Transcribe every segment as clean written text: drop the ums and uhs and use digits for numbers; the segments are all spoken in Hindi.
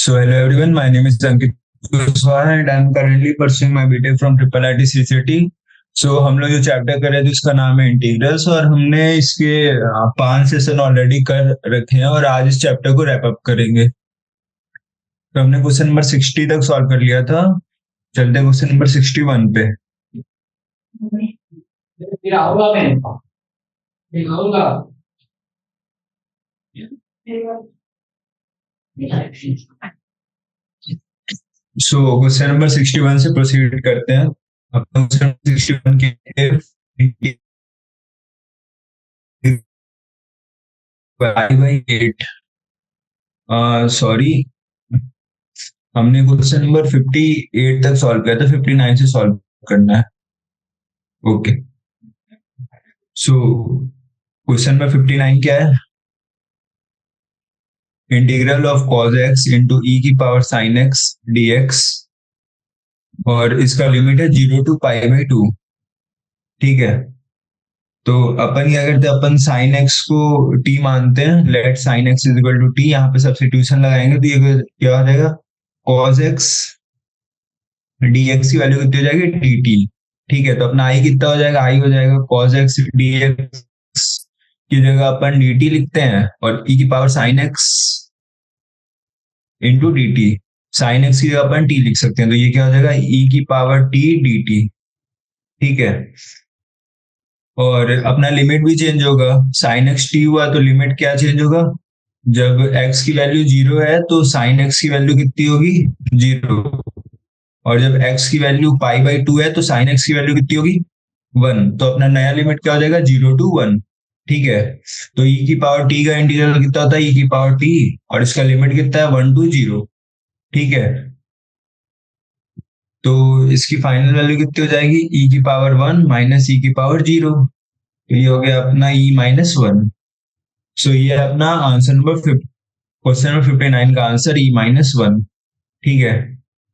So hello everyone, my name is Ankit Kushwaha and I am currently pursuing my BTech from Triple IT CCT. So हम लोग जो चैप्टर कर रहे थे उसका नाम है इंटीग्रल्स और हमने इसके 5 सेशन ऑलरेडी कर रखे हैं और आज इस चैप्टर को रैप अप करेंगे। तो हमने क्वेश्चन नंबर 60 तक सॉल्व कर लिया था। चलते हैं क्वेश्चन नंबर 61 पे। सो क्वेश्चन नंबर 61 से प्रोसीड करते हैं। अपना क्वेश्चन 61 के बाई 8 सॉरी हमने क्वेश्चन नंबर 58 तक सॉल्व किया था, 59 से सॉल्व करना है। ओके, सो क्वेश्चन नंबर 59 क्या है? Integral of cos x into e की पावर साइन x dx और इसका लिमिट है 0 to π/2। ठीक है, तो अपन क्या करते हैं, अपन साइन x को t मानते हैं। Let sine x is equal to t, यहाँ पे सब्स्टिट्यूशन लगाएंगे तो ये क्या हो जाएगा, cos x dx की वैल्यू कितनी हो जाएगी, dt। ठीक है, तो अपना i कितना हो जाएगा, i हो जाएगा cos x dx की जगह अपन dt लिखते हैं और e की power sign x into D T. Sine x की जगह अपन टी लिख सकते हैं, तो ये क्या हो जाएगा, ई की पावर टी डी टी। ठीक है, और अपना लिमिट भी चेंज होगा। साइन एक्स टी हुआ तो लिमिट क्या चेंज होगा, जब एक्स की वैल्यू 0 है तो साइन एक्स की वैल्यू कितनी होगी, 0। और जब एक्स की वैल्यू π/2 है तो साइन एक्स की वैल्यू कितनी होगी, 1। तो अपना नया लिमिट क्या हो जाएगा, 0 to 1। ठीक है, तो e की पावर t का इंटीग्रल कितना होता है, e की पावर t, और इसका लिमिट कितना है, 1 to 0। ठीक है, तो इसकी फाइनल वैल्यू कितनी हो जाएगी, e की पावर 1 माइनस e की पावर 0। तो ये हो गया अपना e माइनस 1। सो ये अपना आंसर नंबर क्वेश्चन नंबर 59 का आंसर e माइनस 1। ठीक है,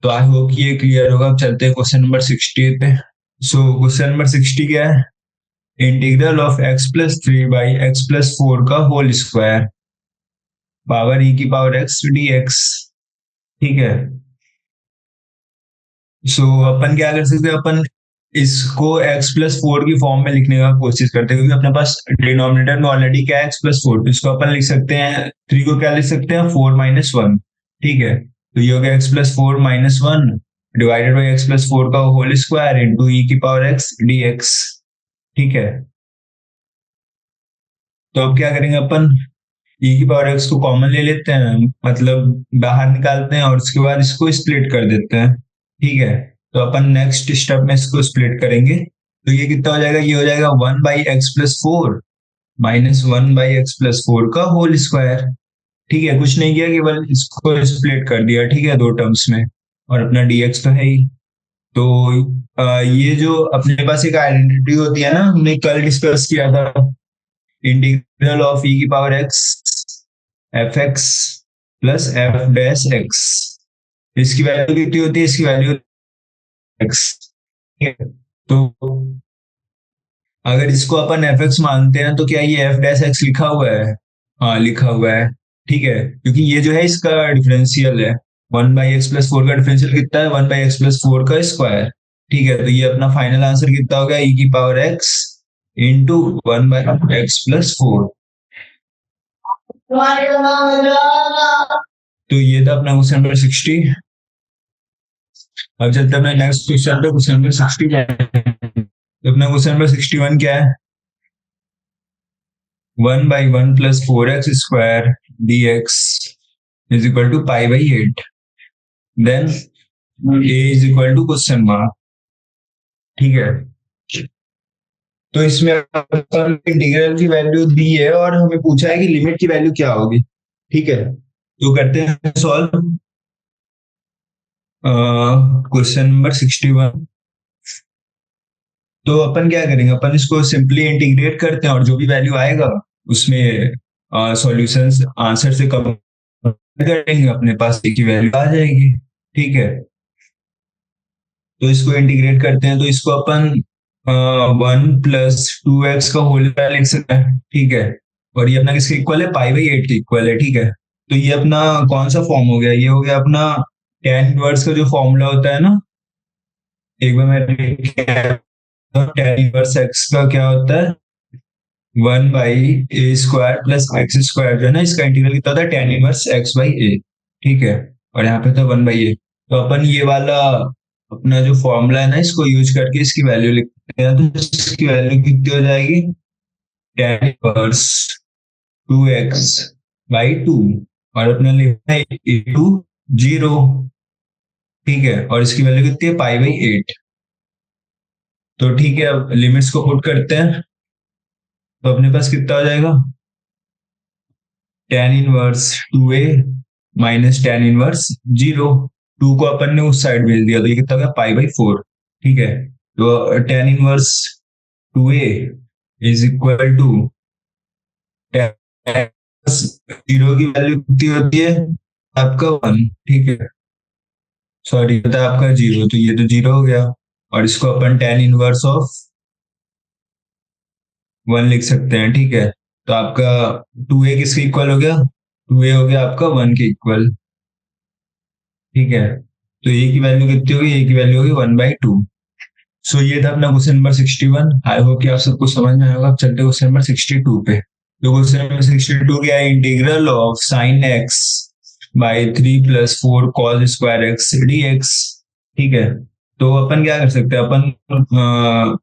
तो आई होप कि ये क्लियर होगा। अब चलते हैं क्वेश्चन नंबर 60 पे। सो क्वेश्चन नंबर 60 क्या है, integral of x plus 3 by x plus 4 का होल स्क्वायर पावर e की पावर x dx। ठीक है, सो अपन क्या कर सकते हैं, अपन इसको x प्लस 4 की फॉर्म में लिखने का कोशिश करते हैं, क्योंकि अपने पास डिनोमिनेटर में ऑलरेडी क्या है, x प्लस 4। तो इसको अपन लिख सकते हैं, 3 को क्या लिख सकते हैं, 4 माइनस 1। ठीक है, तो ये हो गया x plus 4 minus 1 divided by x plus 4 का होल स्क्वायर इंटू ई की पावर x dx। ठीक है, तो अब क्या करेंगे, अपन e की पावर x को कॉमन ले लेते हैं, मतलब बाहर निकालते हैं और उसके बाद इसको स्प्लिट कर देते हैं। ठीक है, तो अपन नेक्स्ट स्टेप में इसको स्प्लिट करेंगे, तो ये कितना हो जाएगा, ये हो जाएगा 1 by x plus 4 minus 1 by x plus 4 का होल स्क्वायर। ठीक है, कुछ नहीं किया, केवल इसको स्प्लिट कर दिया। ठीक है, दो टर्म्स में, और अपना dx तो है ही। तो ये जो अपने पास एक आइडेंटिटी होती है ना, हमने कल डिस्कस किया था, इंटीग्रल ऑफ e की power x F x plus F dash x. इसकी वैल्यू कितनी होती है, इसकी वैल्यू x। तो अगर इसको अपन एफ एक्स मानते हैं तो क्या ये एफ डैश एक्स लिखा हुआ है, हाँ लिखा हुआ है। ठीक है, क्योंकि ये जो है इसका डिफरेंशियल है, 1 बाई एक्स प्लस 4 का डिफरेंशियल कितना है, 1 बाई एक्स प्लस 4 का स्क्वायर। ठीक है, तो ये अपना फाइनल आंसर कितना होगा, e की power x into 1 by x plus 4। तो ये था अपना क्वेश्चन नंबर 60। अब चलते हैं नेक्स्ट क्वेश्चन पे, क्वेश्चन नंबर 61। तो अपना क्वेश्चन नंबर 61 क्या है, 1 by 1 plus 4x square dx is equal to π/8। Then a is equal to question mark. ठीक है, तो इसमें इंटीग्रल की वैल्यू दी है और हमें पूछा है कि लिमिट की वैल्यू क्या होगी। ठीक है, तो करते हैं सॉल्व क्वेश्चन नंबर 61। तो अपन क्या करेंगे, अपन इसको सिंपली इंटीग्रेट करते हैं और जो भी वैल्यू आएगा उसमें सॉल्यूशंस आंसर से कम करेंगे, अपने पास एक ही वैल्यू आ जाएगी। ठीक है, तो इसको इंटीग्रेट करते हैं, तो इसको अपन 1 प्लस 2x का होल लिख सकते हैं। ठीक है, और ये अपना किसके इक्वल है, π/8 के इक्वल है। ठीक है, तो ये अपना कौन सा फॉर्म हो गया, ये हो गया अपना tan इनवर्स का जो फॉर्मूला होता है ना, एक बार मैं tan इनवर्स एक्स का क्या होता है, 1/a² प्लस एक्स स्क्वायर, जो है ना इसका इंटीग्रल कितना होता है, tan इनवर्स x/a। ठीक है, और यहाँ पे था 1/a। तो अपन ये वाला अपना जो फॉर्मूला है ना, इसको यूज करके इसकी वैल्यू लिखते हैं, तो इसकी वैल्यू कितनी हो जाएगी, tan इनवर्स 2x/2, और अपने लिखना है टू 0। ठीक है, और इसकी वैल्यू कितनी है, π/8। तो ठीक है, अब लिमिट्स को पुट करते हैं, तो अपने पास कितना हो जाएगा, tan inverse 2a minus tan inverse 0। 2 को अपन ने उस साइड भेज दिया, तो ये कितना हो गया, π/4। ठीक है, तो tan inverse 2a is equal to zero की वैल्यू कितनी होती है, आपका 1। ठीक है, सॉरी होता है आपका 0, तो ये तो 0 हो गया, और इसको अपन tan इनवर्स ऑफ 1 लिख सकते हैं। ठीक है, तो आपका 2a किसके इक्वल हो गया, 2a हो गया आपका 1 के इक्वल। ठीक है, तो a की वैल्यू कितनी होगी, a की वैल्यू होगी 1/2। सो ये था अपना क्वेश्चन नंबर 61। आई होप कि आप सबको समझ में आएगा। अब चलते हैं क्वेश्चन नंबर 62 पे। तो क्वेश्चन नंबर 62 क्या है, integral of sine x by 3 plus 4 cos square x d x. ठीक है, तो अपन क्या कर सकते हैं, अपन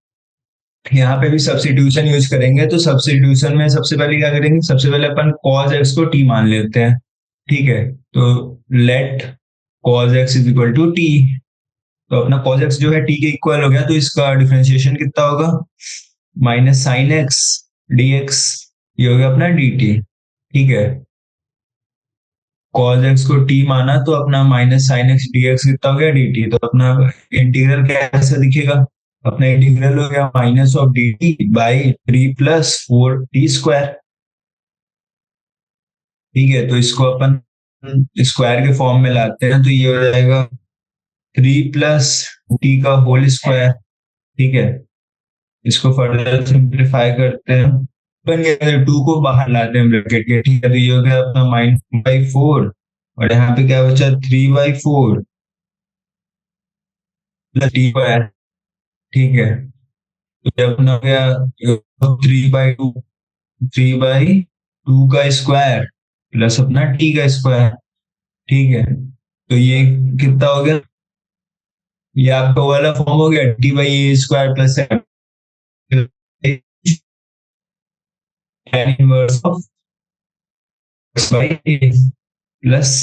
यहाँ पे भी सब्स्टिट्यूशन यूज करेंगे। तो सब्स्टिट्यूशन में सबसे पहले क्या करेंगे, सबसे पहले अपन cos x को t मान लेते हैं। ठीक है, तो let cos x is equal to t। तो अपना cos x जो है t के इक्वल हो गया, तो इसका डिफरेंशिएशन कितना होगा, माइनस साइन एक्स dx, ये हो गया अपना dt। ठीक है, cos x को t माना, तो अपना माइनस साइन एक्स dx कितना हो गया, dt। तो अपना इंटीग्रल कैसा दिखेगा, अपना इंटीग्रल हो गया minus of dt by 3 plus 4t²। ठीक है, तो इसको अपन स्क्वायर के फॉर्म में लाते हैं, तो ये हो जाएगा 3 प्लस टी का होल स्क्वायर। ठीक है, इसको फर्दर सिंप्लीफाई करते हैं, अपन क्या 2 को बाहर लाते हैं ब्रैकेट के। ठीक है, तो ये हो गया अपना -4, और यहाँ पे क्या बचा 3/4 प्लस t²। ठीक है, तो ये अपना हो गया 3/2, 3/2 का स्क्वायर प्लस अपना टी का स्क्वायर। ठीक है, तो ये कितना हो गया, ये आपका वाला फॉर्म हो गया t/a² plus tan inverse of x/a plus c।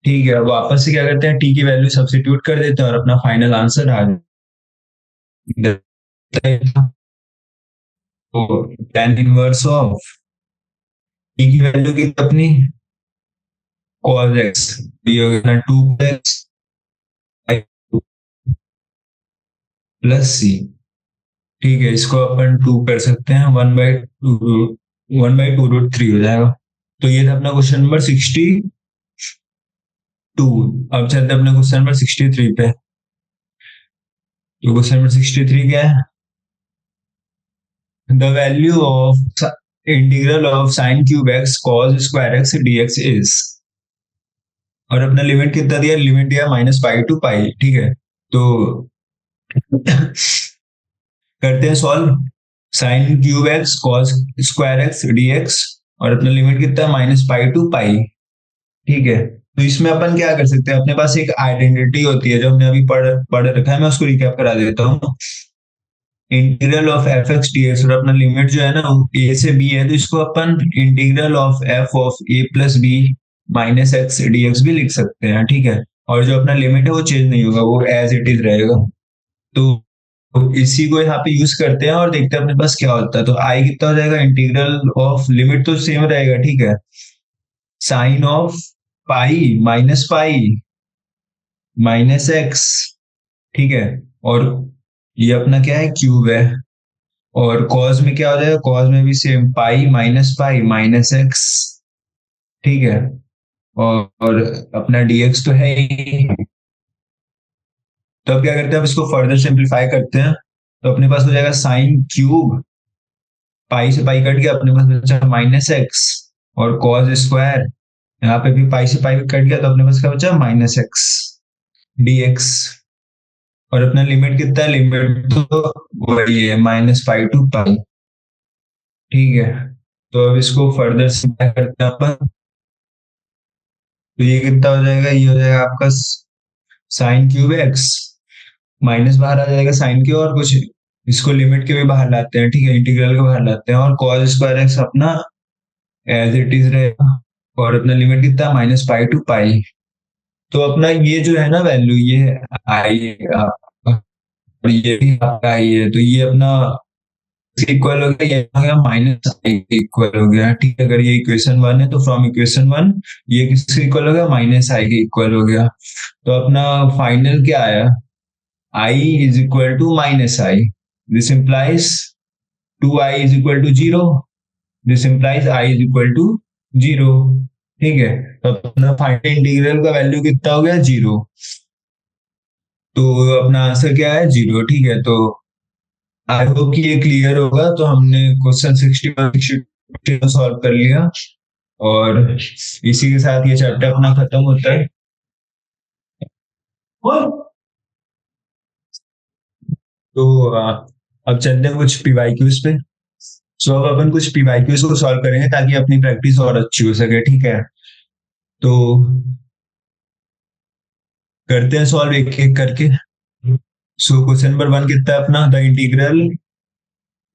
ठीक है, अब वापस से क्या करते हैं, t की वैल्यू सब्स्टिट्यूट कर देते हैं और अपना फाइनल आंसर आ जाता है। तो tan इनवर्स ऑफ t की वैल्यू कितनी अपनी cos x, ये हो गया 2x प्लस c। ठीक है, इसको अपन 2 कर सकते हैं, 1/2√3 हो जाएगा। तो ये था अपना क्वेश्चन नंबर 62। अब चलते हैं अपने क्वेश्चन नंबर 63 पे। तो क्वेश्चन नंबर 63 क्या है, the value of integral of sine cube x cos square x dx is, और अपना लिमिट कितना दिया, लिमिट दिया -π to π। ठीक है, तो करते हैं solve, sign cube x cos square x dx, और अपना लिमिट कितना है -π to π। ठीक है, तो इसमें अपन क्या कर सकते हैं, अपने पास एक आइडेंटिटी होती है जो हमने अभी पढ़ रखा है, मैं उसको रिकैप करा देता हूँ। Integral of f x d x, और अपना लिमिट जो है ना ए से बी है, तो इसको अपन integral of f of a plus b minus x d x भी लिख सकते हैं। ठीक है, और जो अपना लिमिट है वो चेंज नहीं होगा, वो एज इट इज रहेगा। तो इसी को यहाँ पे यूज करते हैं और देखते हैं अपने पास क्या होता है। तो आई कितना हो जाएगा, इंटीग्रल ऑफ लिमिट तो सेम रहेगा। ठीक है, sine of pi minus pi minus x. ठीक है, और ये अपना क्या है, क्यूब है, और कॉस में क्या हो जाएगा, कॉस में भी सेम पाई माइनस एक्स। ठीक है, और अपना dx तो है ही। तो अब क्या करते हैं, अब इसको फर्दर सिंप्लीफाई करते हैं, तो अपने पास हो जाएगा साइन क्यूब, पाई से पाई कट गया, अपने पास बचा -x और कॉस स्क्वायर, यहाँ पे भी पाई से पाई कट गया तो अपने पास क्या बचा, माइनस एक्स डी एक्स। और अपना लिमिट कितना है, लिमिट तो वही है -पाई टू पाई। ठीक है, तो अब इसको फर्दर सिंप्लीफाई करते हैं अपन। तो ये कितना हो जाएगा, ये हो जाएगा आपका साइन क्यूब एक्स, माइनस बाहर आ जाएगा साइन के, और कुछ इसको लिमिट के भी बाहर लाते हैं, ठीक है, इंटीग्रल के बाहर लाते हैं, और कॉस स्क्वायर एक्स अपना एज इट इज रहेगा। और अपना लिमिट कितना, -पाई टू पाई। तो अपना ये जो है ना वैल्यू, ये आई है आपका, और ये भी आपका आई है, तो ये अपना इक्वल हो गया, ये हो गया -आई इक्वल हो गया। ठीक है, अगर ये इक्वेशन वन है तो फ्रॉम इक्वेशन वन ये किसके इक्वल हो गया, -आई के इक्वल हो गया। तो अपना फाइनल क्या आया, i is equal to -i. This implies 2i is equal to 0। This implies i is equal to 0। ठीक है, तो अपना फाइनल इंटीग्रल का वैल्यू कितना हो गया, 0। तो अपना आंसर क्या है, 0। ठीक है, तो आई होप कि ये क्लियर होगा। तो हमने क्वेश्चन 61 सॉल्व कर लिया, और इसी के साथ ये चैप्टर अपना खत्म होता है। तो अब चलते हैं कुछ पीवाईक्यूज पे। सो अब अपन कुछ पीवाईक्यूज को सॉल्व करेंगे ताकि अपनी प्रैक्टिस और अच्छी हो सके। ठीक है, तो करते हैं सॉल्व एक एक करके। सो क्वेश्चन नंबर वन कितना है अपना, the integral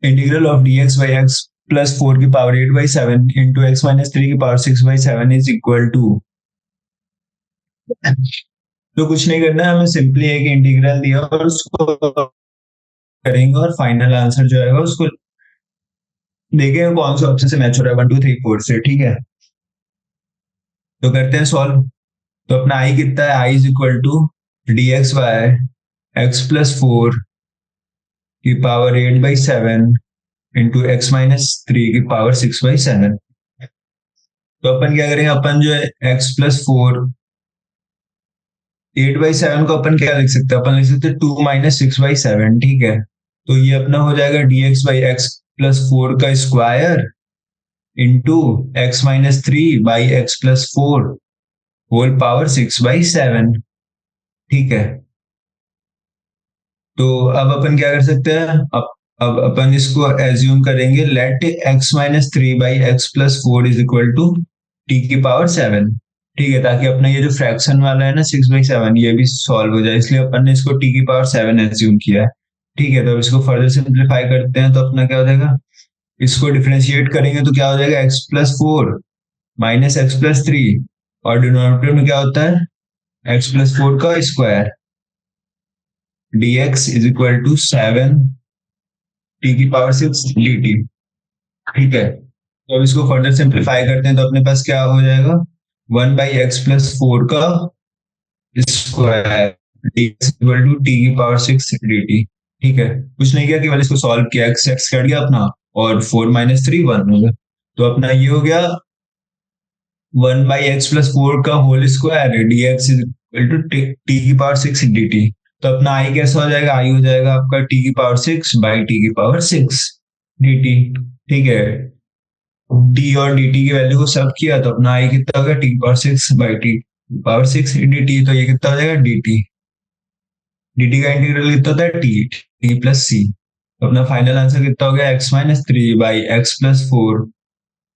integral of dx by x plus 4 की पावर 8/7 इंटू एक्स माइनस 3 की पावर 6/7 इज इक्वल टू। तो कुछ नहीं करना है हमें, सिंपली एक इंटीग्रल दिया और उसको करेंगे, और फाइनल आंसर जो आएगा उसको देखेंगे कौन से ऑप्शन से मैच हो रहा है, 1 2 3 4 से। ठीक है, तो करते हैं सॉल्व। तो अपना आई कितना है, i is equal to d x by x plus 4 की पावर 8/7 इंटू एक्स माइनस 3 की पावर 6/7। तो अपन क्या करेंगे, अपन जो है एक्स प्लस 4 8/7 को अपन क्या लिख सकते हैं, अपन लिख सकते हैं 2 - 6/7। ठीक है, तो ये अपना हो जाएगा dx/x+4 का square into x - 3/x+4 whole power 6/7। ठीक है, तो अब अपन क्या कर सकते हैं, अब अपन इसको एज्यूम करेंगे, let x - 3/x+4 is equal to t की पावर 7। ठीक है, ताकि अपना ये जो फ्रैक्शन वाला है ना 6/7 ये भी सॉल्व हो जाए, इसलिए अपन ने इसको t की पावर 7 एज्यूम किया है। ठीक है, तो अब इसको फर्दर सिंप्लीफाई करते हैं, तो अपना क्या हो जाएगा, इसको डिफरेंशिएट करेंगे तो क्या हो जाएगा, x+4 माइनस x+3, और डिनोमिनेटर में क्या होता है, x+4 का square dx is equal to 7 t की पावर 6 dt। ठीक है, तो अब इसको फर्दर सिंप्लीफाई करते हैं, तो अपने पास क्या हो जाएगा, 1/x+4 का square dx equal to t की पावर 6 dt। ठीक है, कुछ नहीं किया, केवल इसको सॉल्व किया, एक्स एक्स कट गया अपना, और 4 - 3 1 हो गया। तो अपना ये हो गया 1/x+4 का whole square dx is equal to t की पावर 6 dt। तो अपना आई कैसा हो जाएगा, आई हो जाएगा आपका t की पावर 6/t की पावर 6 dt। ठीक है, डी और dt की वैल्यू को सब किया तो अपना आई कितना होगा, t की पावर 6/t की पावर 6 dt। तो ये कितना हो जाएगा, dt का इंटीग्रल कितना होता है, t प्लस c। तो अपना फाइनल आंसर कितना हो गया, x - 3/x+4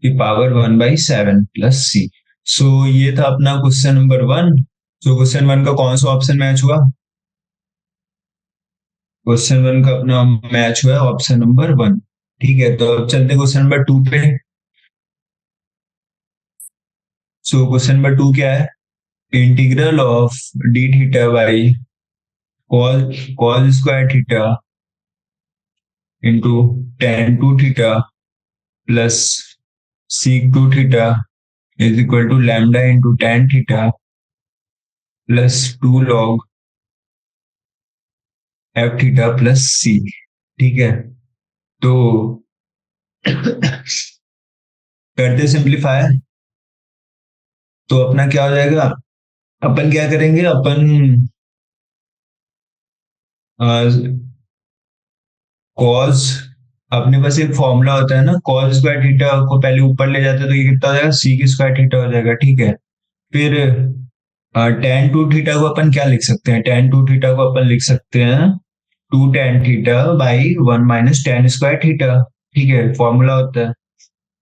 की पावर 1/7 प्लस c। सो ये था अपना क्वेश्चन नंबर वन। तो क्वेश्चन वन का कौन सा ऑप्शन मैच हुआ, क्वेश्चन वन का अपना मैच हुआ ऑप्शन नंबर वन। ठीक है, तो अब चलते क्वेश्चन नंबर टू पे। सो क्वेश्चन नंबर टू क्या है, integral of d theta by cos square theta into tan 2 theta plus sec 2 theta is equal to lambda into tan theta plus 2 log f theta plus c। ठीक है, तो करते सिंप्लीफायर, तो अपना क्या हो जाएगा, अपन क्या करेंगे, अपन कॉस अपने पास एक फॉर्मूला होता है ना, कॉस स्क्वायर थीटा को पहले ऊपर ले जाते हैं तो ये कितना हो जाएगा, सी की स्क्वायर थीटा हो जाएगा, ठीक है। फिर टेन टू थीटा को अपन क्या लिख सकते हैं, टेन टू थीटा को अपन लिख सकते हैं two tan theta by one minus tan square theta, ठीक है, फॉर्मूला होता है।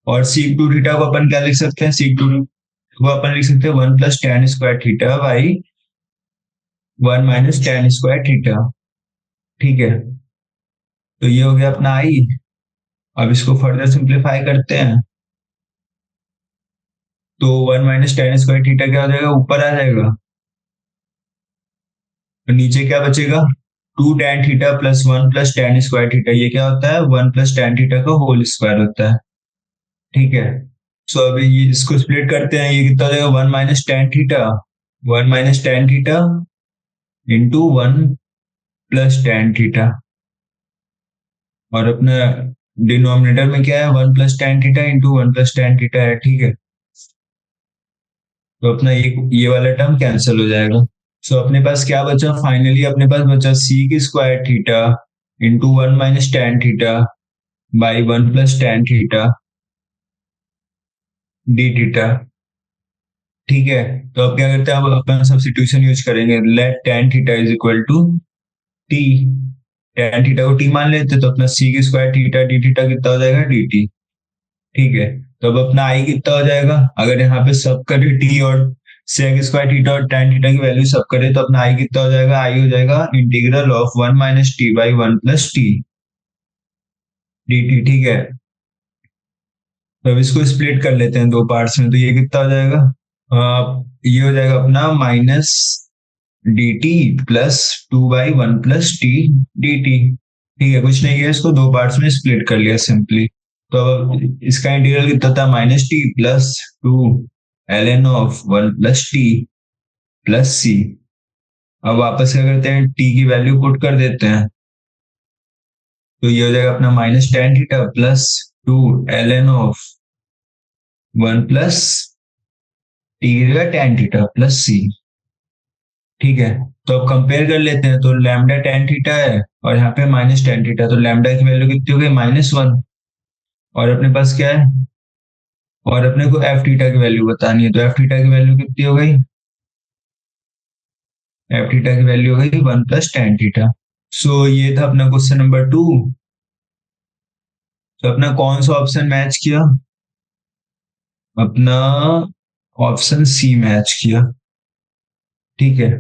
और सीक टू थीटा को अपन क्या लिख सकते हैं, सीक टू को अपन लिख सकते हैं one plus tan square theta by one minus tan square theta, ठीक है। तो ये हो गया अपना आई। अब इसको फर्दर सिंप्लीफाई करते हैं तो one minus tan square theta क्या हो जाएगा, ऊपर आ जाएगा, तो नीचे क्या बचेगा, two tan theta plus one plus tan square theta, ये क्या होता है, वन प्लस टेन थीटा का होल स्क्वायर होता है, ठीक है। सो अभी ये इसको स्प्लिट करते हैं, ये कितना हो जाएगा, one minus tan theta into one plus tan theta, और अपना डिनोमिनेटर में क्या है, one plus tan theta into one plus tan theta है, ठीक है। तो अपना ये वाला टर्म कैंसिल हो जाएगा। सो अपने पास क्या बचा, फाइनली अपने पास बचा सी की square theta into one minus tan theta by one plus tan theta d theta, ठीक है। तो अब क्या करते हैं, अब अपन सब्स्टिट्यूशन यूज करेंगे, let tan theta is equal to t, tan theta को टी मान लेते तो अपना सी की स्क्वायर थीटा डी थीटा कितना हो जाएगा, डी टी, ठीक है। तो अब अपना आई कितना हो जाएगा, अगर यहाँ पे सब करे टी और सेक स्क्वायर थीटा और टेन थीटा की वैल्यू सब करे तो अपना आई कितना हो जाएगा, आई हो जाएगा integral of one minus T by one plus T d t, ठीक है। तो अब इसको स्प्लिट कर लेते हैं दो पार्ट्स में, तो ये कितना हो जाएगा, ये हो जाएगा अपना minus D t plus two by one plus T d t, ठीक है। कुछ नहीं किया, इसको दो पार्ट्स में स्प्लिट कर लिया सिंपली। तो अब इसका इंटीग्रल कितना था, minus t plus two l n of one plus t plus c. अब वापस क्या करते हैं, टी की वैल्यू पुट कर देते हैं, तो ये हो जाएगा अपना minus tan theta plus two l n of one plus t की जगह टेन थीटा प्लस सी, ठीक है। तो अब कंपेयर कर लेते हैं, तो लैम्डा टेन थीटा है और यहाँ पे माइनस टेन थीटा, तो लैम्डा की वैल्यू कितनी हो गई, माइनस वन, और अपने पास क्या है, और अपने को एफ थीटा की वैल्यू बतानी है, तो एफ थीटा की वैल्यू कितनी हो गई, एफ थीटा की वैल्यू हो गई वन प्लस टेन थीटा। सो ये था अपना क्वेश्चन नंबर टू। तो अपना कौन सा ऑप्शन मैच किया, अपना ऑप्शन सी मैच किया, ठीक है।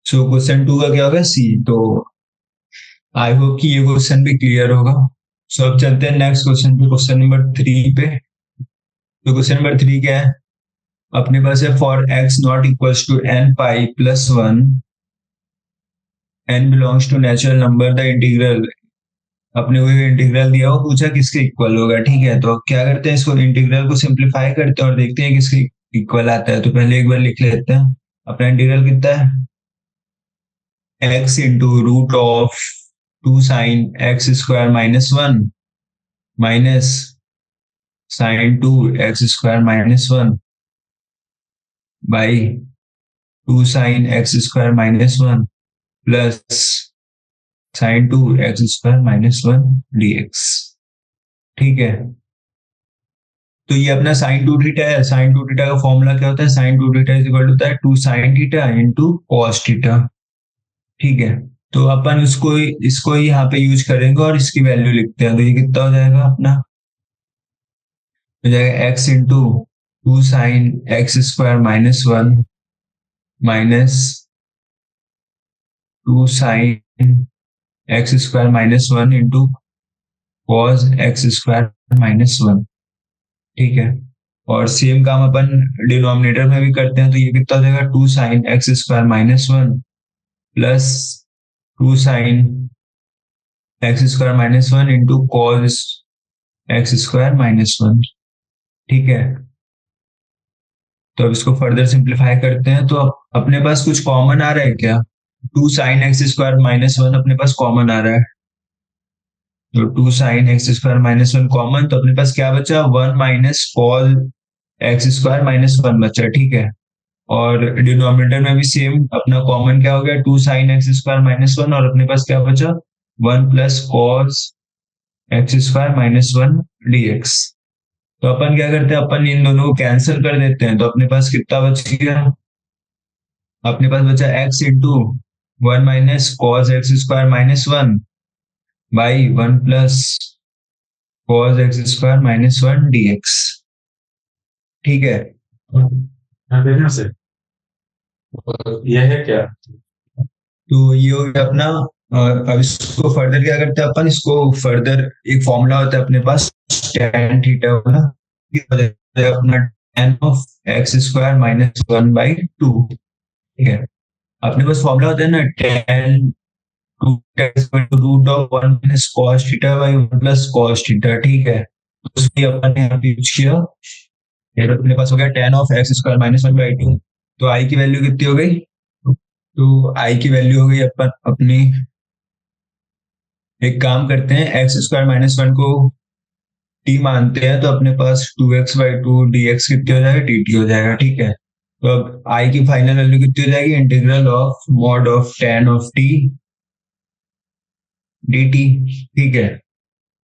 सो क्वेश्चन टू का क्या होगा, सी। तो आई होप कि ये क्वेश्चन भी क्लियर होगा। सो अब चलते हैं नेक्स्ट क्वेश्चन पे, क्वेश्चन नंबर थ्री पे। तो क्वेश्चन नंबर थ्री क्या है, अपने पास है for x not equals to n pi plus one, n belongs to natural number, the integral, अपने को इंटीग्रल दिया हो, पूछा किसके इक्वल होगा, ठीक है। तो क्या करते हैं, इसको इंटीग्रल को सिंप्लीफाई करते हैं और देखते हैं किसके इक्वल आता है। तो पहले एक बार लिख लेते हैं, अपना इंटीग्रल कितना है, x into root of two sine x square minus one minus sine two x square minus one by two sine x square minus one plus sine two x square minus one d x, ठीक है। तो ये अपना साइन टू थीटा है, साइन टू थीटा का फॉर्मूला क्या होता है, sine two theta is equal होता है two sine theta into cos theta, ठीक है। तो अपन इसको इसको यहाँ पे यूज करेंगे और इसकी वैल्यू लिखते हैं, तो ये कितना हो जाएगा अपना, हो जाएगा x into two sine x square minus one minus two sine x square minus one into cos x square minus one, ठीक है। और सेम काम अपन डिनोमिनेटर में भी करते हैं, तो ये कितना हो जाएगा, two sine x square minus one plus two sine x square minus one into cos x square minus one, ठीक है। तो अब इसको फर्दर सिंप्लीफाई करते हैं, तो अपने पास कुछ कॉमन आ रहा है क्या, two sine x square minus one अपने पास कॉमन आ रहा है, तो two sine x square minus one common, तो अपने पास क्या बचा, one minus cos x square minus one बचा, ठीक है। और डिनोमिनेटर में भी सेम अपना कॉमन क्या हो गया, two sine x square minus one, और अपने पास क्या बचा, one plus cos x square minus one d x. तो अपन क्या करते हैं, अपन इन दोनों को कैंसिल कर देते हैं, तो अपने पास कितना बच गया, अपने पास बचा x into one minus cos x square minus one by one plus cos x square minus one d x. ठीक है, देखना से यह है क्या? तो ये हो गया अपना। अब इसको फर्दर क्या करते हैं अपन, इसको फर्दर एक फॉर्मूला होता है अपने पास tan थीटा वाला, ये हो जाता है अपना tan of x square minus one by two. ठीक है, अपने पास फॉर्मूला होता है ना tan root of one minus cos theta by one plus cos theta. ठीक है, तो उसकी अपन ने यहाँ पे यूज किया, फिर अपने पास हो गया tan of x square minus one by to. तो आई की वैल्यू कितनी हो गई, तो आई की वैल्यू हो गई अपन अपनी, एक काम करते हैं एक्स स्क्वायर माइनस वन को टी मानते हैं, तो अपने पास two x by two d x कितनी हो जाएगा, डी टी हो जाएगा। ठीक है, तो अब आई की फाइनल वैल्यू कितनी हो जाएगी, integral of mod of tan of t d t. ठीक है,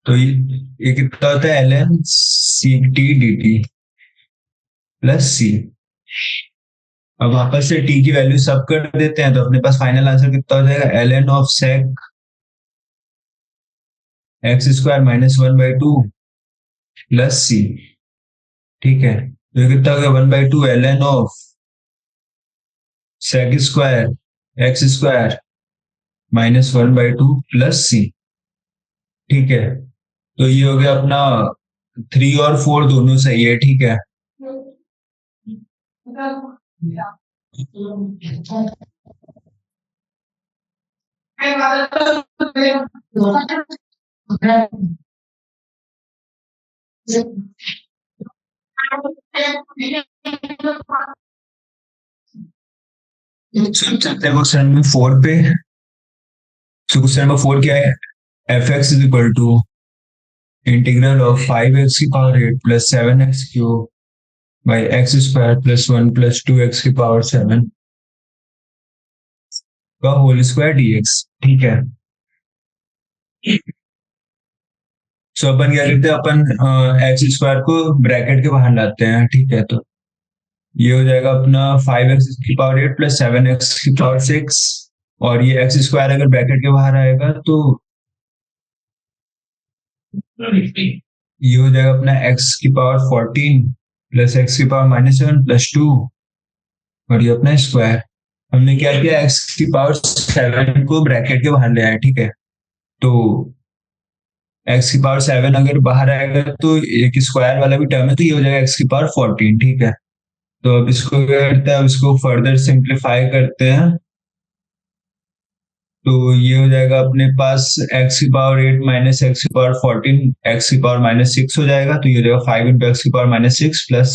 तो ये कितना होता है, l n c t d t plus c. अब वापस से टी की वैल्यू सब कर देते हैं, तो अपने पास फाइनल आंसर कितना हो जाएगा, l n of sec x square minus one by two plus c. ठीक है, तो ये कितना हो गया, one by two l n of sec square x square minus one by two plus c. ठीक है, तो ये हो गया अपना, थ्री और फोर दोनों सही है। ठीक है, चलते हैं क्वेश्चन नंबर फोर पे। क्वेश्चन नंबर फोर क्या है, f x is equal to integral of five x की power eight plus seven x cube by x square plus one plus two x की पावर सेवन का होल स्क्वायर डीएक्स। ठीक है, सो अपन क्या करते हैं, अपन एक्स स्क्वायर को ब्रैकेट के बाहर लाते हैं। ठीक है, तो ये हो जाएगा अपना फाइव एक्स की power eight plus seven x की पावर सिक्स, और ये एक्स स्क्वायर अगर ब्रैकेट के बाहर आएगा तो ये हो जाएगा अपना एक्स की पावर फोर्टीन प्लस एक्स की power minus seven plus two, और ये अपना स्क्वायर। हमने क्या किया, एक्स की पावर सेवन को ब्रैकेट के बाहर ले आया। ठीक है, तो एक्स की पावर सेवन अगर बाहर आएगा तो एक स्क्वायर वाला भी टर्म है, तो ये हो जाएगा एक्स की पावर फोर्टीन। ठीक है, तो अब इसको क्या करते हैं, अब इसको फर्दर सिंप्लीफाई करते हैं, तो ये हो जाएगा अपने पास एक्स की पावर एट माइनस एक्स की पावर फोर्टीन एक्स की पावर माइनस सिक्स हो जाएगा, तो ये हो जाएगा फाइव इंटू एक्स की power minus six plus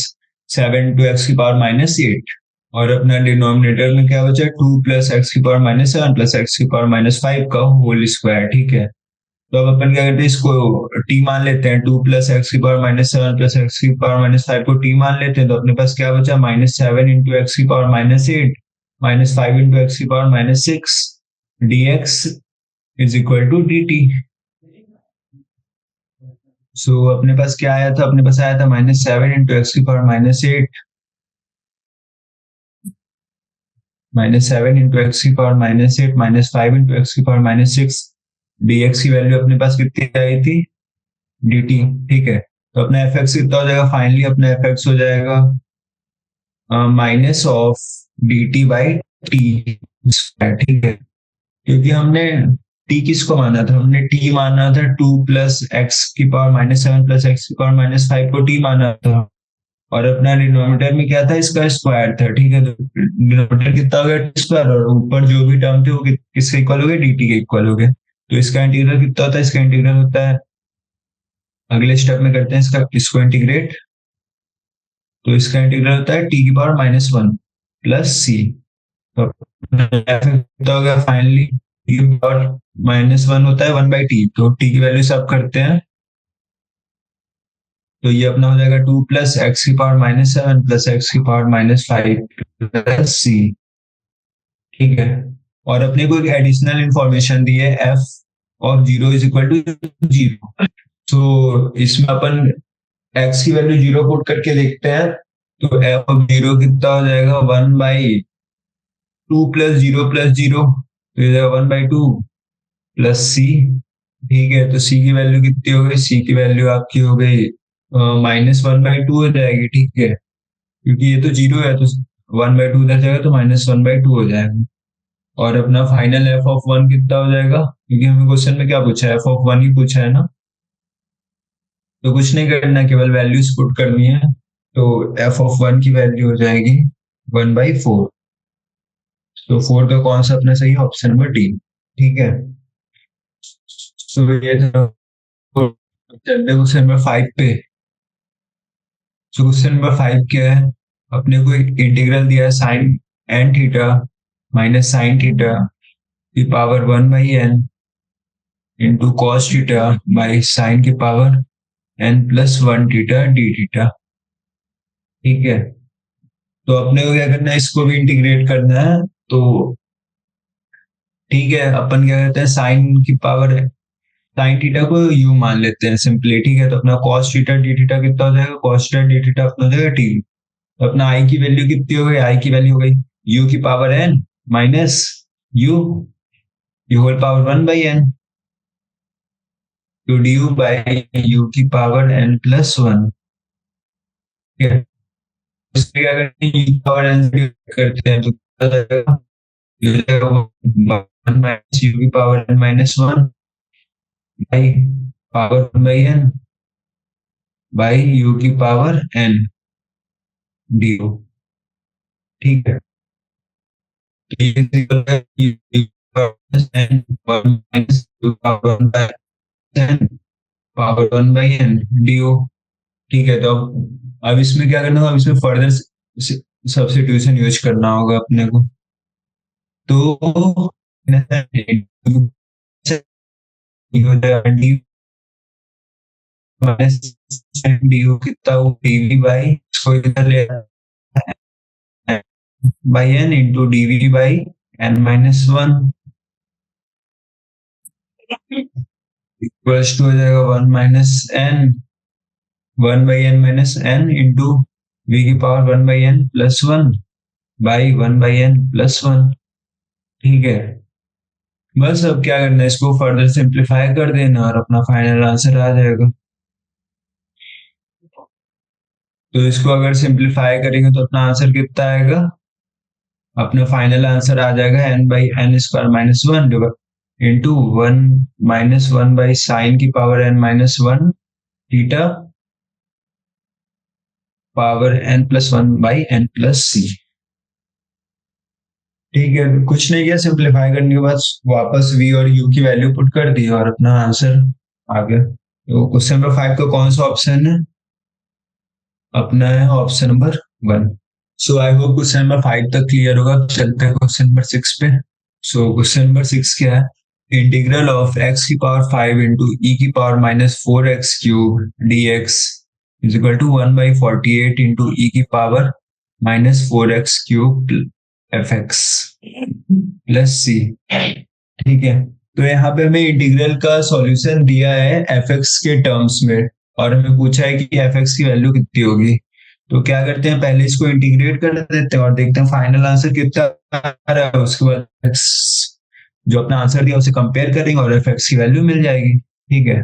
seven into x की पावर माइनस एट, और अपना डिनोमिनेटर में क्या बचा, टू प्लस एक्स की power minus seven plus x की पावर माइनस फाइव का होल स्क्वायर। ठीक है, तो अब अपन क्या करते हैं, इसको टी मान लेते हैं, टू प्लस एक्स की power minus seven plus x की पावर माइनस फाइव को टी मान लेते हैं, तो अपने पास क्या बचा, माइनस सेवन इंटू एक्स की power minus eight minus five into x की power minus six dx is equal to dt। So अपने पास क्या आया था, अपने पास आया था माइनस सेवन इंटू एक्स की power minus eight minus seven into x की power minus eight minus five into x की पावर माइनस सिक्स, dx की वैल्यू अपने पास कितनी आई थी, dt। ठीक है, तो अपना एफ एक्स कितना हो जाएगा, फाइनली अपना एफ एक्स हो जाएगा minus of D T by T. ठीक है, क्योंकि हमने t किसको माना था, हमने t माना था टू प्लस एक्स की power minus seven plus x की पावर माइनस फाइव को t माना था, और अपना डिनोमिनेटर में क्या था, इसका स्क्वायर था। ठीक है, तो डिनोमिनेटर कितना हो गया, स्क्वायर, और ऊपर जो भी टर्म थे वो किसके इक्वल हो गए, dt के इक्वल हो गए। तो इसका इंटीग्रल कितना होता है, इसका इंटीग्रल होता है, अगले स्टेप में करते हैं इसको इंटीग्रेट, तो इसका इंटीग्रल होता है t की power minus one plus c. तो कितना हो गया फाइनली, टी की पावर माइनस वन होता है वन बाई टी, तो टी की वैल्यू सब करते हैं, तो ये अपना हो जाएगा टू प्लस एक्स की power minus seven plus x की power minus five plus c. ठीक है, और अपने को एक एडिशनल इंफॉर्मेशन दी है, f of zero is equal to zero. तो इसमें अपन एक्स की वैल्यू जीरो पुट करके देखते हैं, तो एफ ऑफ जीरो कितना हो जाएगा, 1/2 प्लस जीरो, तो ये 1/2 प्लस सी। ठीक है, तो सी की वैल्यू कितनी हो गई, सी की वैल्यू आपकी हो गई -1/2 हो जाएगी। ठीक है, क्योंकि ये तो जीरो है तो 1/2 उधर जाएगा तो -1/2 हो जाएगा। और अपना फाइनल एफ ऑफ वन कितना हो जाएगा, क्योंकि हमें क्वेश्चन में क्या पूछा है, एफ ऑफ वन ही पूछा है ना, तो कुछ नहीं करना, केवल वैल्यूज पुट करनी है। तो एफ ऑफ वन की वैल्यू हो जाएगी 1/4। तो 4 का कौन सा अपना सही, ऑप्शन नंबर डी। ठीक है, तो ये था क्वेश्चन नंबर 5 पे। तो क्वेश्चन नंबर 5 क्या है, अपने को एक इंटीग्रल दिया है sine n theta minus sine theta की power 1/n into cos theta by sine की power n+1 theta d theta. ठीक है, तो अपने को क्या करना है, इसको भी इंटीग्रेट करना है। तो ठीक है, अपन क्या करते हैं, साइन की पावर साइन थीटा को यू मान लेते हैं सिंपली। ठीक है, तो अपना कॉस थीटा डी थीटा कितना हो जाएगा, कॉस थीटा डी थीटा अपना हो जाएगा टी। तो अपना आई की वैल्यू कितनी हो गई, आई की वैल्यू हो गई यू की power n minus u u whole power 1/n to d u by u की पावर n+1। ठीक है, इसमें क्या करते हैं, यू की पावर एन करते हैं तो कितना हो जाएगा, ये हो जाएगा 1 माइनस यू की power n-1 by power 1/n by u की पावर n डी। ठीक है, तो ये इक्वल है यू की power n 1 minus you power 1/n power 1/n D. ठीक है, तो अब इसमें क्या करना होगा, अब इसमें फर्दर सब्स्टिट्यूशन यूज करना होगा अपने को। तो डी माइनस डी कितना हो, डीवी बाई इसको इधर ले by n into d v by n-1 equals to हो जाएगा 1/n इंटू वी की पावर 1/n+1 बाई 1/n+1। ठीक है, बस अब क्या करना है, इसको फर्दर सिंप्लीफाई कर देना और अपना फाइनल आंसर आ जाएगा। तो इसको अगर सिंप्लीफाई करेंगे तो अपना आंसर कितना आएगा, अपना फाइनल आंसर आ जाएगा n/n² इंटू 1 - 1 बाई साइन की power n-1 theta power n+1 by n+c। ठीक है, कुछ नहीं किया, सिंप्लीफाई करने के बाद वापस v और u की वैल्यू पुट कर दी और अपना आंसर आ गया। तो क्वेश्चन नंबर 5 का कौन सा ऑप्शन है, अपना है option number 1। So I hope question number 5 तक क्लियर होगा। चलते हैं क्वेश्चन नंबर 6 पे। सो क्वेश्चन नंबर 6 क्या है, इंटीग्रल ऑफ x की पावर 5 इंटू e की पावर -4x³ dx is equal to 1/48 into e की पावर -4x³ fx प्लस c। ठीक है, तो यहाँ पे हमें इंटीग्रल का सॉल्यूशन दिया है fx के टर्म्स में और हमें पूछा है कि fx की वैल्यू कितनी होगी। तो क्या करते हैं, पहले इसको इंटीग्रेट कर देते हैं और देखते हैं फाइनल आंसर कितना आ रहा है। उसके बाद x जो अपना आंसर दिया उसे कंपेयर करेंगे और fx की वैल्यू मिल जाएगी। ठीक है,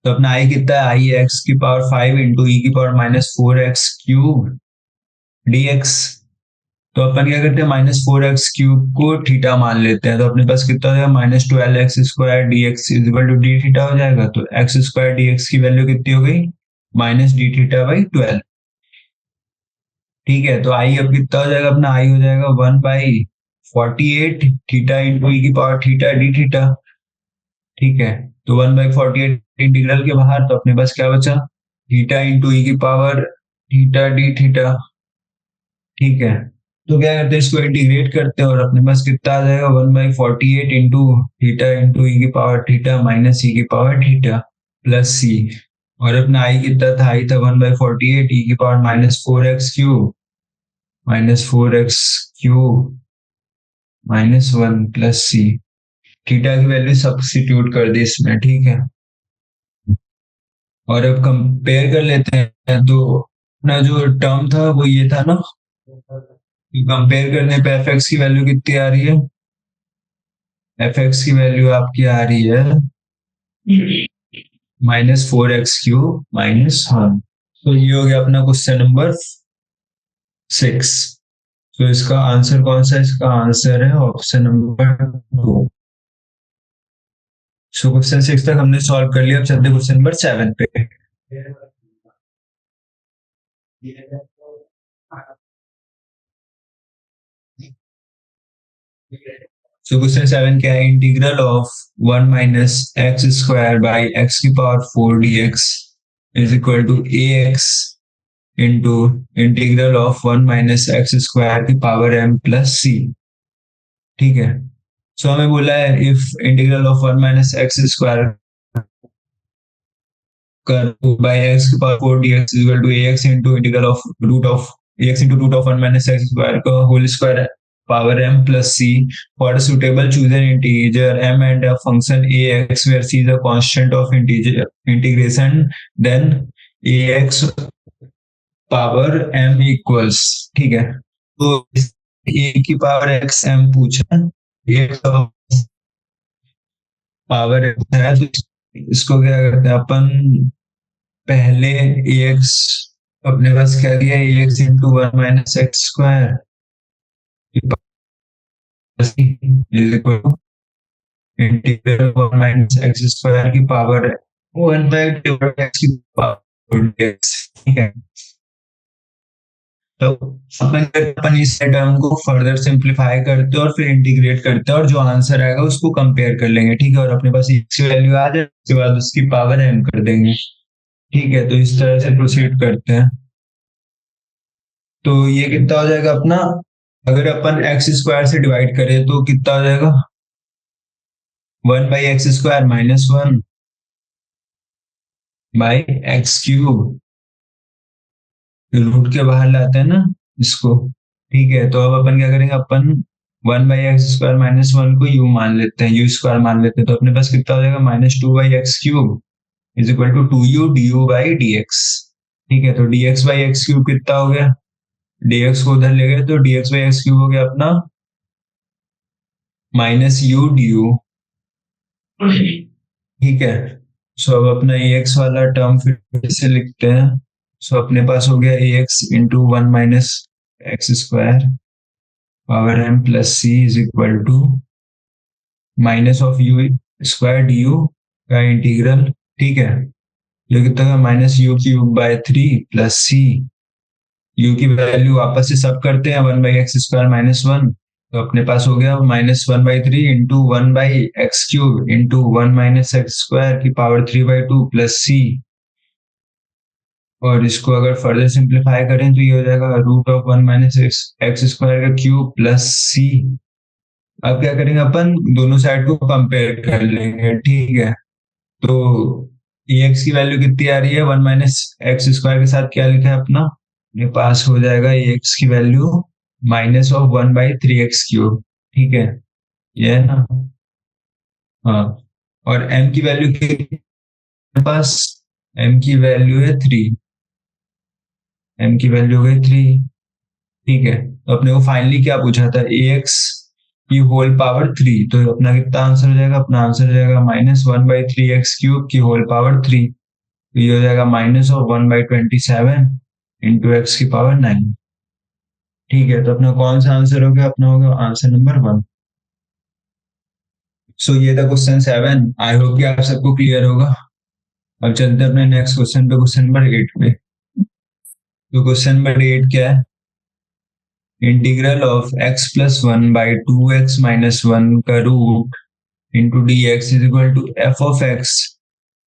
तो अपना आई कितना है, आई एक्स की पावर 5 इंटू ई की पावर -4x³ dx। तो अपन क्या करते हैं, -4x³ को थीटा मान लेते हैं, तो अपने पास कितना हो जाएगा, -12x² dx is equal to d theta हो जाएगा। तो x² dx की वैल्यू कितनी हो गई, -d θ/12। ठीक है, तो आई अब कितना हो जाएगा, अपना आई हो जाएगा 1/48 थीटा इंटू ई की पावर थीटा डी थीटा। ठीक है, तो 1/48 इंटीग्रल के बाहर, तो अपने पास क्या बचा, थीटा इंटू ई की पावर थीटा डी थीटा। ठीक है, तो क्या करते हैं, इसको इंटीग्रेट करते हैं और अपने पास कितना आ जाएगा, 1/48 इंटू थीटा इंटू ई की पावर थीटा माइनस ई की पावर थीटा प्लस सी। और अपना आई कितना था, आई था 1/48 ई की पावर -4x³ -1 प्लस सी। थीटा की वैल्यू सब्स्टिट्यूट कर दी इसमें, ठीक है। और अब कंपेयर कर लेते हैं, तो अपना जो टर्म था वो ये था ना, कंपेयर करने पे एफ एक्स की वैल्यू कितनी आ रही है? एफ एक्स की वैल्यू आपकी आ रही है -4x³ तो ये हो गया अपना क्वेश्चन नंबर 6। तो इसका आंसर कौन सा है? इसका आंसर है ऑप्शन नंबर 2। सो क्वेश्चन 6 तक हमने सॉल्व कर लिया। अब चलते क्वेश्चन नंबर 7 पे। सो क्वेश्चन 7 क्या है? Integral of 1 minus x square by x की power 4 dx is equal to a x into integral of 1 minus x square की पावर m प्लस सी। ठीक है। सो हमें बोला है if integral of 1 minus x square कर बाई एक्स की power 4 dx is equal to a x into integral of root of x into root of 1 minus x square का whole square power m plus c for a suitable chosen integer m and a function ax where c is a constant of integer integration, then ax power m equals। ठीक है। तो a की पावर x m पूछा, a पावर x है, तो इसको क्या करते हैं अपन? पहले ax अपने पास क्या दिया? ax into 1 minus x square is equal to integral 1 minus x square की पावर 1/x की पावर x। ठीक है। तो अपन इस टर्म को फर्दर सिंप्लीफाई करते हैं और फिर इंटीग्रेट करते हैं और जो आंसर आएगा उसको कंपेयर कर लेंगे। ठीक है। और अपने पास x की वैल्यू आ जाए, उसके बाद उसकी पावर m कर देंगे। ठीक है। तो इस तरह से प्रोसीड करते हैं। तो ये कितना हो जाएगा अपना? अगर अपन एक्स स्क्वायर से डिवाइड करें तो कितना हो जाएगा? 1/x² minus 1/x³। रूट के बाहर लाते हैं ना इसको। ठीक है। तो अब अपन क्या करेंगे? अपन 1/x² माइनस 1 को u मान लेते हैं, u² मान लेते हैं। तो अपने पास कितना हो जाएगा? -2/x³ is equal to 2u du/dx। ठीक है। तो dx/x³ कितना हो गया? dx को उधर ले गए तो dx/x³ हो गया अपना -u du। ठीक है। सो अब अपना ax वाला टर्म फिर से लिखते हैं। सो अपने पास हो गया ax into 1 minus x square power m plus c is equal to minus of u स्क्वायर du का इंटीग्रल। ठीक है। जो कितना है? -u³/3 plus c. u की वैल्यू वापस से सब करते हैं, 1/x² माइनस 1। तो अपने पास हो गया -1/3 into 1/x³ into 1 minus x square की पावर 3/2 प्लस सी। और इसको अगर फर्दर सिंप्लीफाई करें तो ये हो जाएगा root of 1 minus x square का क्यूब प्लस सी। अब क्या करेंगे? अपन दोनों साइड को कंपेयर कर लेंगे। ठीक है। तो एक्स की वैल्यू कितनी आ रही है? 1 माइनस एक्स स्क्वायर के साथ क्या लिखा है अपना? मेरे पास हो जाएगा एक्स की वैल्यू माइनस ऑफ 1/3x³। ठीक है। ये है ना? हाँ। और m की वैल्यू के पास m की वैल्यू है 3। m की वैल्यू हो गई 3। ठीक है। तो अपने को फाइनली क्या पूछा था? ax की होल पावर 3। तो अपना कितना आंसर हो जाएगा? अपना आंसर हो जाएगा -1/3x³ की होल पावर 3। तो ये हो जाएगा माइनस ऑफ 1/27 इंटू एक्स की पावर 9। ठीक है। तो अपना कौन सा आंसर हो गया? अपना होगा आंसर नंबर 1। सो ये था क्वेश्चन 7। आई होप कि आप सबको क्लियर होगा। अब चलते हैं अपने नेक्स्ट क्वेश्चन पे, क्वेश्चन नंबर 8 पे। तो क्वेश्चन नंबर 8 क्या है? Integral of x plus 1/2x minus 1 का root into d x is equal to f of x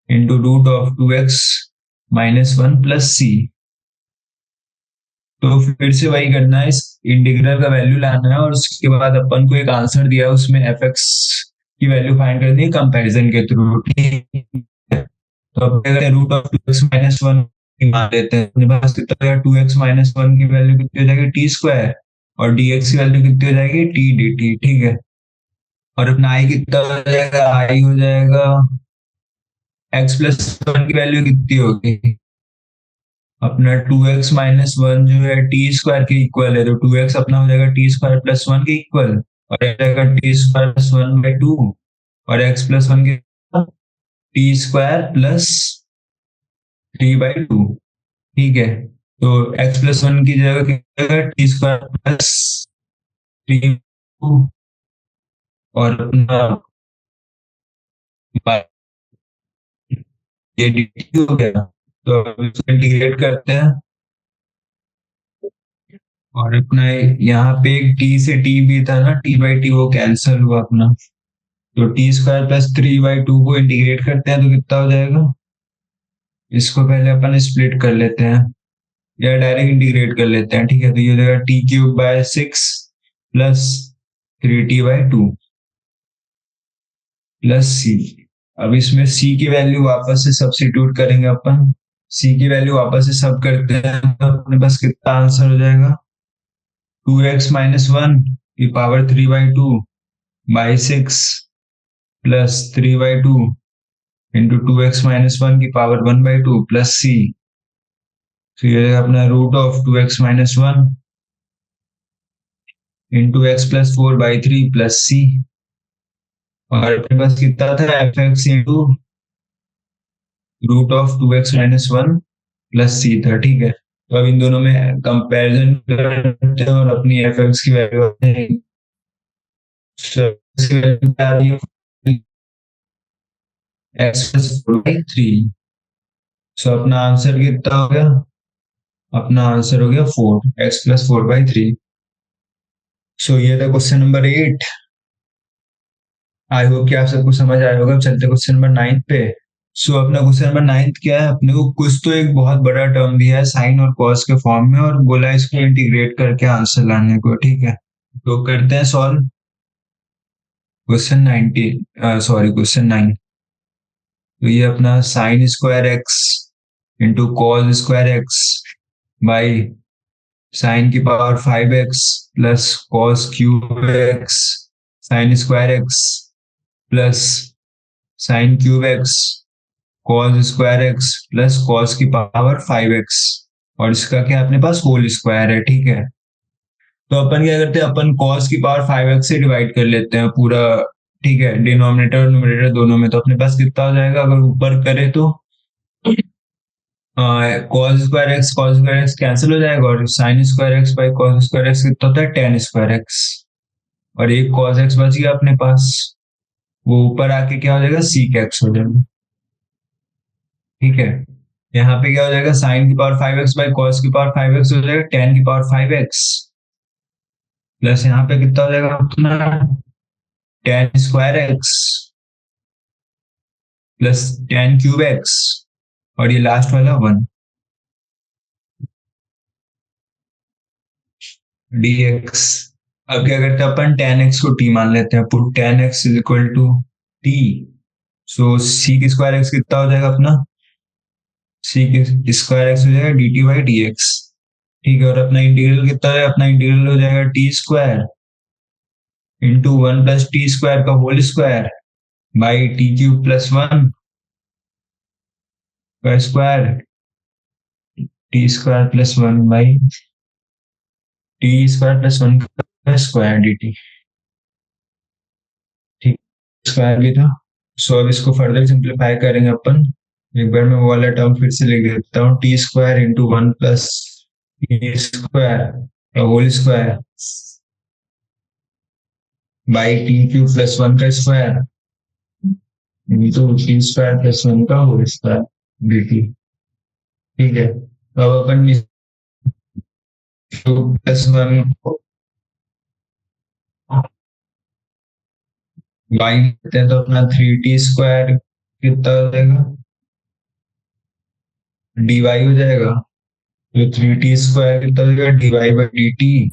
into root of 2x minus 1 plus c. तो फिर से वही करना है, इस इंटीग्रल का वैल्यू लाना है और उसके बाद अपन को एक आंसर दिया है, उसमें एफ एक्स की वैल्यू फाइंड करनी है कंपैरिजन के थ्रू। तो अब क्या करते हैं? रूट ऑफ 2x माइनस 1 मान लेते हैं। अपने पास कितना है? 2x माइनस 1 की वैल्यू कितनी हो जाएगी? t² और dx की वैल्यू कितनी हो जाएगी? t dt। ठीक है। और अपना आई कितना हो जाएगा, आई हो जाएगा एक्स प्लस वन की वैल्यू कितनी होगी अपना 2x-1 जो है टी स्क्वायर के इक्वल है, तो 2x अपना हो जाएगा टी स्क्वायर प्लस वन के इक्वल, और ये जाएगा t square plus one by to, और एक्स प्लस वन के T square plus three by two. ठीक है, तो एक्स प्लस वन की जगह क्या होगा, t square plus three two, और अपना ये डी टी हो गया, तो अब इसको इंटीग्रेट करते हैं, और अपना यहाँ पे एक टी से टी भी था ना, टी बाई टी वो कैंसिल हुआ अपना, तो T square plus three by to को इंटीग्रेट करते हैं तो कितना हो जाएगा, इसको पहले अपन स्प्लिट कर लेते हैं या डायरेक्ट इंटीग्रेट कर लेते हैं। ठीक है, तो ये हो जाएगा t cube by six plus three t by two plus c. अब इसमें सी की वैल्यू वापस से सब्स्टिट्यूट करेंगे अपन, सी की वैल्यू वापस से सब करते हैं तो अपने पास कितना आंसर हो जाएगा, 2x-1 की power three by two by six plus three by two into 2x-1 की power one by two plus c. तो ये अपना root of 2x-1 into x plus four by three plus c, और अपने पास कितना था f x into root of 2x-1 plus c था। ठीक है, तो अब इन दोनों में कंपैरिजन करते हैं और अपनी एफ एक्स की वैल्यू क्या आ रही है, x plus four by three. So अपना आंसर कितना हो गया, अपना आंसर हो गया four, x plus four by three. So ये था क्वेश्चन नंबर 8। आई होप कि आप सबको समझ आया होगा। चलते क्वेश्चन नंबर 9 पे। सो अपना क्वेश्चन नंबर 9 क्या है, अपने को कुछ तो एक बहुत बड़ा टर्म दिया है साइन और कॉस के फॉर्म में, और बोला है इसको इंटीग्रेट करके आंसर लाने को। ठीक है, तो करते हैं सॉल्व क्वेश्चन 9। तो ये अपना sine square x into cos square x by sine की power 5x plus cos cube x sine square x plus sine cube x cos square x plus cos की पावर 5x, और इसका क्या अपने पास होल स्क्वायर है। ठीक है, तो अपन क्या करते हैं, अपन कॉस की पावर 5x से डिवाइड कर लेते हैं पूरा। ठीक है, डिनोमिनेटर और न्यूमरेटर दोनों में, तो अपने पास कितना हो जाएगा, अगर ऊपर करे तो कॉस स्क्वायर एक्स कैंसिल हो जाएगा, और sign square x by cos square x कितना होता है, टेन स्क्वायर एक्स, और एक कॉस एक्स बच गया अपने पास, वो ऊपर आके क्या हो जाएगा, सीक एक्स हो जाएगा। ठीक है, यहाँ पे क्या हो जाएगा, साइन की पावर 5x बाई कॉस की पावर 5x हो जाएगा टेन की पावर 5x, प्लस यहाँ पे कितना हो जाएगा अपना ten square x plus ten cube x, और ये लास्ट वाला वन dx। अब क्या करते हैं अपन, टेन एक्स को t मान लेते हैं, put ten x is equal to t. So सी की स्क्वायर एक्स कितना हो जाएगा अपना, सी की स्क्वायर एक्स हो जाएगा D T by D x. ठीक है, और अपना इंटीग्रल कितना है, अपना इंटीग्रल हो जाएगा t square into one plus t square का whole square by t cube plus one का square t square plus one by t square plus one का स्क्वायर डी टी। ठीक, स्क्वायर भी था। सो अब इसको फर्दर सिंप्लीफाई करेंगे अपन। एक बार मैं वो वाला टर्म फिर से लिख देता हूँ, t square into one plus t square whole square by t cube plus one का square into t square plus one का होल स्क्वायर डी टी। ठीक है, तो अब अपन प्लस वन बाई करते हैं तो अपना थ्री टी स्क्वायर कितना हो जाएगा, डी वाई हो जाएगा, तो थ्री टी स्क्वायर कितना हो जाएगा, d y by d t.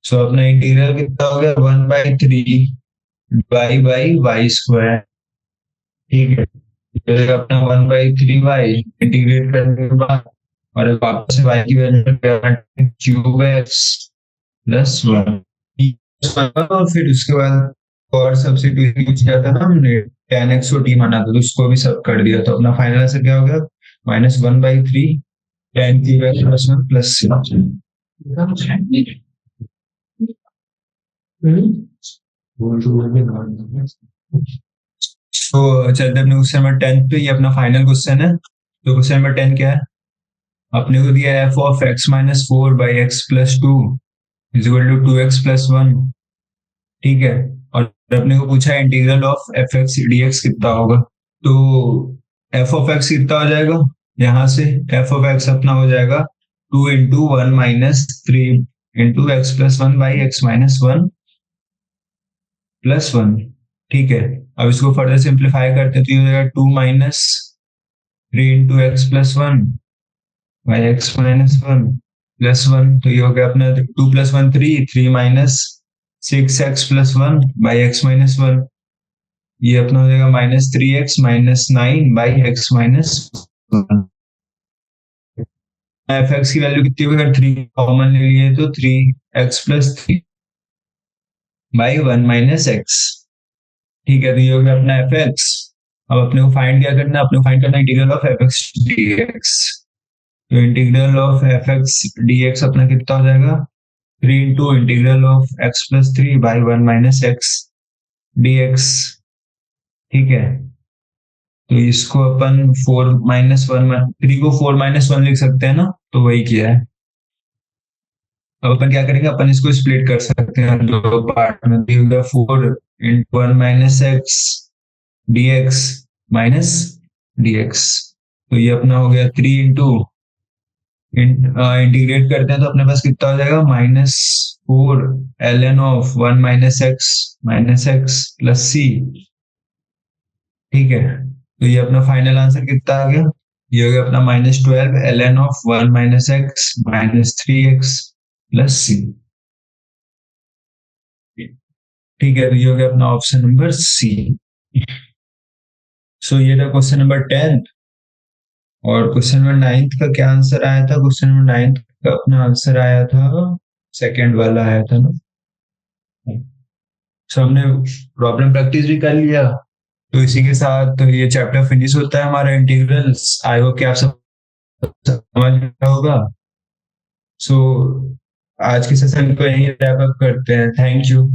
So अपना इंटीग्रल कितना हो गया, one by three y by y square. ठीक है, तो अपना one by three y integrate करने के बाद, और वापस से वाई की value cube x plus one, और फिर उसके बाद और सब्स्टिट्यूशन यूज किया था ना हमने, tan x को t माना था, तो उसको भी सब कर दिया, तो अपना फाइनल आंसर क्या हो गया, -1/3 tan cube x plus 1 plus c। तो चलते अपने क्वेश्चन नंबर 10 पे, ये अपना फाइनल क्वेश्चन है। तो क्वेश्चन नंबर 10 क्या है, अपने को दिया f of x minus 4 by x plus 2 is equal to 2x plus 1, ठीक है। और अपने को पूछा है integral of f x d x कितना होगा। तो एफ ऑफ एक्स कितना हो जाएगा, यहाँ से एफ ऑफ एक्स अपना हो जाएगा 2 × 1 - 3 × x plus 1 by x minus 1 plus 1, ठीक है। अब इसको फर्दर सिंप्लीफाई करते हैं तो ये हो जाएगा 2 - 3 × x plus 1 by x minus 1 plus 1, तो ये हो गया अपना 2 + 1 3, 3 - 6x plus 1 by x minus 1, ये अपना हो जाएगा -3x - 9 by x minus 1। F x की वैल्यू कितनी होगी, अगर 3 कॉमन ले लिए तो 3x plus 3 by 1 - x, ठीक है। तो ये हो गया अपना एफ एक्स। अब अपने को फाइंड क्या करना है, अपने को फाइंड करना है integral of f x d x. तो integral of f x d x अपना कितना हो जाएगा, 3 × integral of x plus 3 by 1 - x dx, ठीक है। तो इसको अपन 4 - 1 3 को 4 - 1 लिख सकते हैं ना, तो वही किया है। अब अपन क्या करेंगे, अपन इसको स्प्लिट कर सकते हैं दो पार्ट में, 4 × 1 - x dx माइनस dx। तो ये अपना हो गया 3 × इंटीग्रेट करते हैं तो अपने पास कितना हो जाएगा, -4 ln of 1 - x plus c, ठीक है। तो ये अपना फाइनल आंसर कितना आ गया, ये हो गया अपना -12 ln of 1 - x - 3x plus c, ठीक है। तो ये हो गया अपना ऑप्शन नंबर सी। सो ये था क्वेश्चन नंबर 10। और क्वेश्चन नंबर 9 का क्या आंसर आया था, क्वेश्चन नंबर 9 का अपना आंसर आया था, सेकंड वाला आया था ना। सो हमने प्रॉब्लम प्रैक्टिस भी कर लिया, तो इसी के साथ तो ये चैप्टर फिनिश होता है हमारा इंटीग्रल्स। आई होप कि आप सब समझ गया होगा। सो आज के सेशन को यहीं रैप अप करते हैं। Thank you.